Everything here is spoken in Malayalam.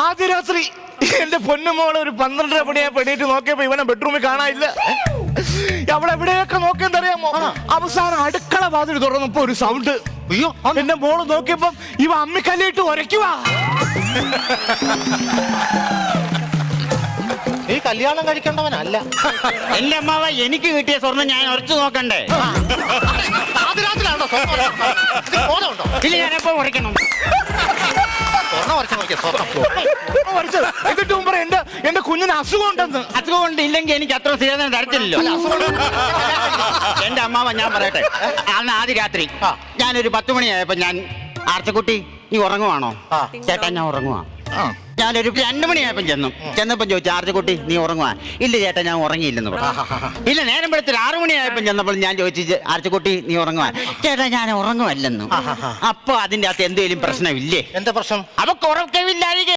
ആദ്യ രാത്രി എന്റെ പൊന്നുമോള് ഒരു 12:30 മണിയാ പെണ്ണീറ്റ് നോക്കിയപ്പോ ഇവനെ ബെഡ്റൂമിൽ കാണാനില്ല. അവളെവിടെയൊക്കെ നോക്കിയെന്നറിയാമോ? അവസാനം അടുക്കള വാതിൽ തുറന്നപ്പോ ഒരു സൗണ്ട്. അയ്യോ, എന്റെ മോള് നോക്കിയപ്പോ ഇവ അമ്മിക്കല്ലിട്ട് ഉരയ്ക്കുവാ. നീ കല്യാണം കഴിക്കേണ്ടവനല്ല. എന്റെ അമ്മാവ, എനിക്ക് കിട്ടിയ സ്വർണ്ണം ഞാൻ ഉറച്ചു നോക്കണ്ടേ? അതിനകത്തിലാണോ ബോധമുണ്ടോ? ഇല്ല, ഞാനെപ്പോ ഉറയ്ക്കണം. സ്വർണ്ണം വരച്ചു നോക്കിയ സ്വർണ്ണം. എന്നിട്ട് മുമ്പ് എന്റെ കുഞ്ഞിന് അസുഖം ഉണ്ടെന്ന്. അസുഖം കൊണ്ട് ഇല്ലെങ്കിൽ എനിക്ക് അത്ര സ്ഥിരത തരത്തില്ലല്ലോ. എന്റെ അമ്മാവ, ഞാൻ പറയട്ടെ, അന്ന് ആദ്യ രാത്രി ഞാനൊരു 10 മണിയായപ്പോ ഞാൻ ആർച്ചക്കുട്ടി നീ ഉറങ്ങുവാണോ? ചേട്ടാ ഞാൻ ഉറങ്ങുവാ. ഞാനൊരു 2 മണിയായപ്പം ചെന്നപ്പം ചോദിച്ചു, ആർച്ചക്കുട്ടി നീ ഉറങ്ങുവാ? ഇല്ല ചേട്ടാ, ഞാൻ ഉറങ്ങിയില്ലെന്ന് പറഞ്ഞു. ഇല്ല, നേരം വെളുത്തൊരു 6 മണിയായപ്പം ചെന്നപ്പോൾ ഞാൻ ചോദിച്ചു, ആർച്ചക്കുട്ടി നീ ഉറങ്ങുവാ? ചേട്ടാ ഞാൻ ഉറങ്ങുമല്ലെന്നു. അപ്പൊ അതിന്റെ അകത്ത് എന്തെങ്കിലും പ്രശ്നമില്ലേ? എന്താ പ്രശ്നം? അവക്ക് ഉറക്കമില്ലായിരിക്കും.